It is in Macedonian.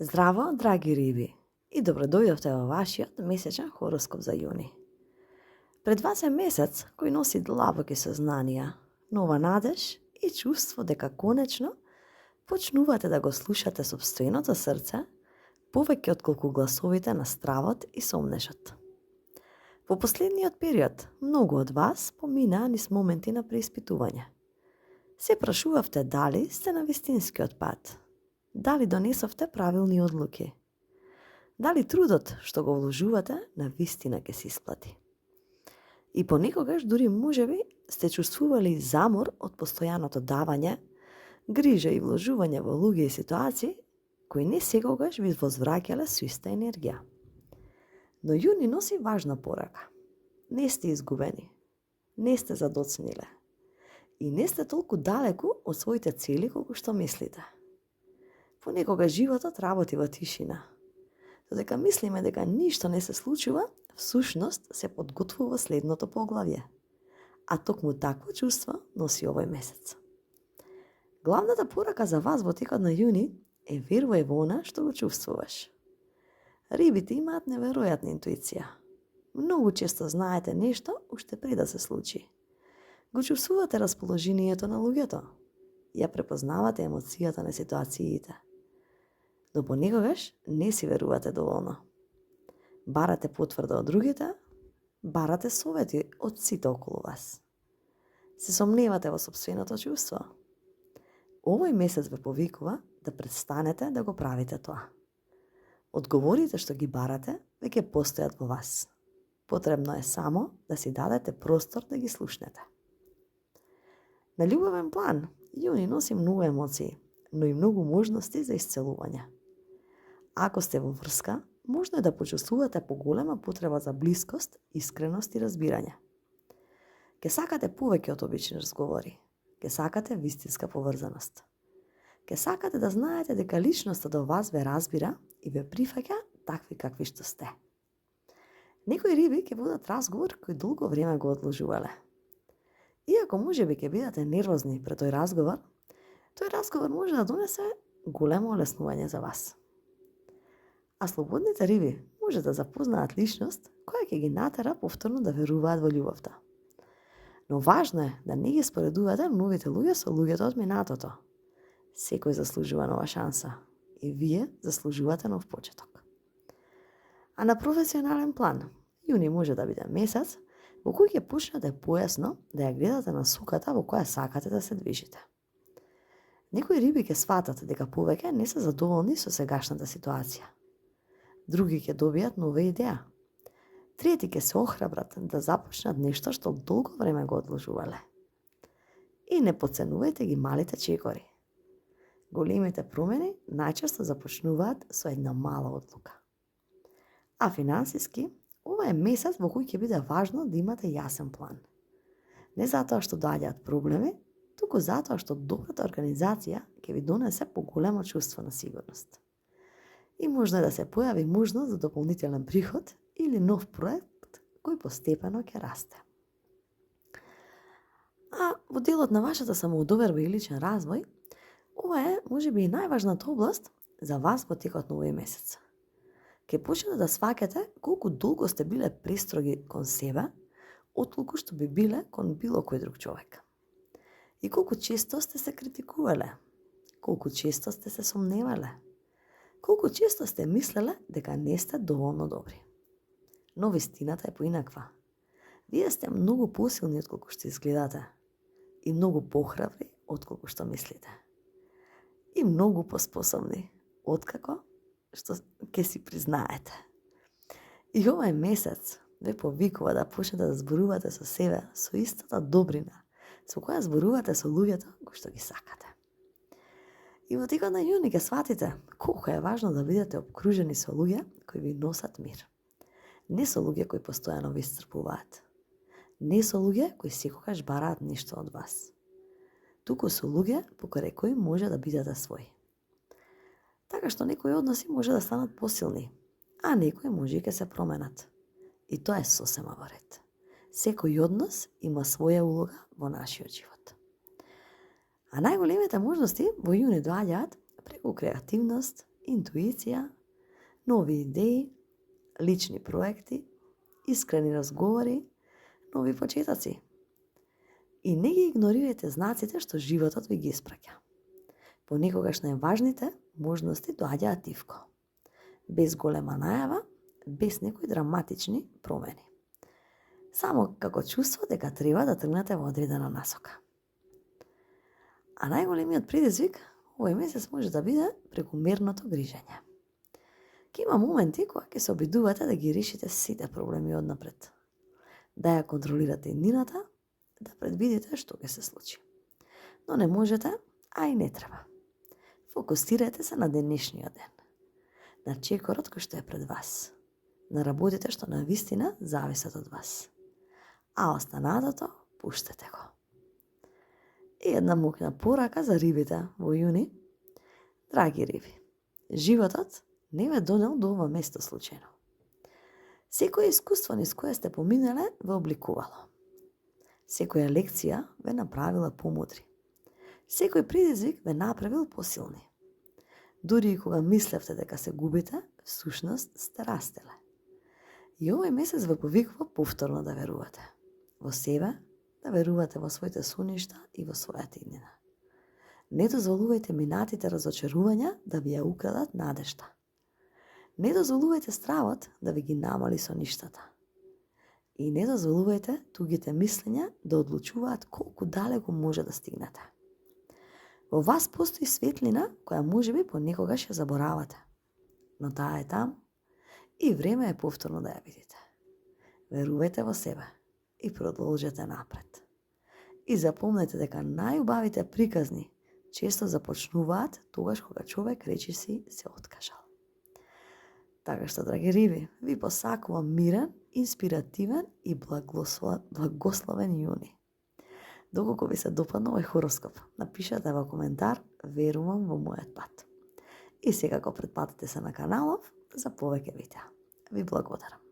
Здраво, драги риби, и добродојдовте во вашиот месечен хороскоп за јуни. Пред вас е месец кој носи длабоки сознанија, нова надеж и чувство дека конечно почнувате да го слушате сопственото срце повеќе отколку гласовите на стравот и сомнешот. Во последниот период, многу од вас поминаа низ моменти на преиспитување. Се прашувавте дали сте на вистинскиот пат, дали донесовте правилни одлуки, дали трудот што го вложувате на вистина ќе се исплати. И понекогаш дури можеби сте чувствували замор од постојаното давање, грижа и вложување во луѓе и ситуации кои не секогаш ви возвраќале со иста енергија. Но јуни носи важна порака. Не сте изгубени, не сте задоцниле и не сте толку далеку од своите цели колку што мислите. Понекога животот работи во тишина. Додека мислиме дека ништо не се случува, всушност се подготвува следното поглавје. А токму такво чувство носи овој месец. Главната порака за вас во текот на јуни е верувај во она што го чувствуваш. Рибите имаат неверојатна интуиција. Многу често знаете нешто уште пред да се случи. Го чувствувате расположението на луѓето. Ја препознавате емоцијата на ситуациите. Но понекогаш не си верувате доволно. Барате потврда од другите, барате совети од сите околу вас. Се сомневате во сопственото чувство. Овој месец ве повикува да престанете да го правите тоа. Одговорите што ги барате веќе постојат во вас. Потребно е само да си дадете простор да ги слушнете. На љубовен план, јуни носи многу емоции, но и многу можности за исцелување. Ако сте во врска, можно е да почувствувате поголема потреба за блискост, искреност и разбирање. Ке сакате повеќе од обични разговори. Ке сакате вистинска поврзаност. Ке сакате да знаете дека личноста до вас ве разбира и ве прифаќа такви какви што сте. Некои риби ќе водат разговор кој долго време го одложувале. Иако можеби ќе бидете нервозни пред тој разговор може да донесе големо олеснување за вас. А слободните риби може да запознаат личност која ќе ги натера повторно да веруваат во љубовта. Но важно е да не ги споредувате новите луѓе со луѓето од минатото. Секој заслужува нова шанса и вие заслужувате нов почеток. А на професионален план, јуни може да биде месец во кој ќе почнете појасно да ја гледате насоката во која сакате да се движите. Некои риби ќе сватат дека повеќе не се задоволни со сегашната ситуација. Други ќе добијат нова идеја. Трети ќе се охрабрат да започнат нешто што долго време го одложувале. И не подценувајте ги малите чекори. Големите промени најчесто започнуваат со една мала одлука. А финансиски, ова е месец во кој ќе биде важно да имате јасен план. Не затоа што доаѓаат проблеми, туку затоа што добрата организација ќе ви донесе поголемо чувство на сигурност. И можно да се појави можност за дополнителен приход или нов проект кој постепено ќе расте. А во делот на вашата самоудоверба и личен развој, ова е можеби и најважната област за вас во текот на овој месец. Ке почнете да сваќате колку долго сте биле престроги кон себе, отколку што би биле кон било кој друг човек. И колку често сте се критикувале, колку често сте се сомневале, колку често сте мислеле дека не сте доволно добри. Но вистината е поинаква. Вие сте многу посилни отколку што изгледате и многу похрабри отколку што мислите. И многу поспособни откако што ќе си признаете. И овој месец ве повикува да почнете да зборувате со себе со истата добрина со која зборувате со луѓето кои што ги сакате. И во текот на јуни ќе сватите колку е важно да бидете обкружени со луѓе кои ви носат мир. Не со луѓе кои постојано ви исцрпуваат. Не со луѓе кои секогаш бараат нешто од вас. Туку со луѓе покрај кои може да бидете свој. Така што некои односи може да станат посилни, а некои може и ќе се променат. И тоа е сосема во ред. Секој однос има своја улога во нашиот живот. А најголемите можности во јуни доаѓаат преку креативност, интуиција, нови идеи, лични проекти, искрени разговори, нови почетоци. И не ги игнорирајте знаците што животот ви ги испраќа. Понекогаш најважните можности доаѓаат тивко, без голема најава, без некои драматични промени. Само како чувство дека треба да тргнете во одредена насока. А најголемиот предизвик овој месец може да биде прекумерното грижење. Ке има моменти кога ќе се обидувате да ги решите сите проблеми однапред. Да ја контролирате иднината, да предвидите што ќе се случи. Но не можете, а и не треба. Фокусирајте се на денешниот ден, на чекорот кој што е пред вас, на работите што навистина зависат од вас. А останатото пуштете го. И една мокна порака за рибите во јуни. Драги риби, животот не ве донел до ова место случајно. Секој искуство низ кое сте поминале ве обликувало. Секоја лекција ве направила помудри. Секој предизвик ве направил посилни. Дури и кога мислевте дека се губите, всушност сте растеле. И овој месец ве повикува повторно да верувате во себе, да верувате во своите соништа и во својата иднина. Не дозволувајте минатите разочарувања да ви ја украдат надежта. Не дозволувајте стравот да ви ги намали со ништата. И не дозволувајте тугите мислења да одлучуваат колку далеко може да стигнете. Во вас постои светлина која можеби понекогаш ја заборавате. Но таа е таму и време е повторно да ја видите. Верувајте во себе и продолжете напред. И запомнете дека најубавите приказни често започнуваат тогаш кога човек речиси се откажал. Така што, драги риби, ви посакувам мирен, инспиративен и благословен јуни. Доколку ви се допадна овој хороскоп, напишете во коментар "Верувам во мојот пат". И секако претплатете се на каналов за повеќе видеа. Ви благодарам.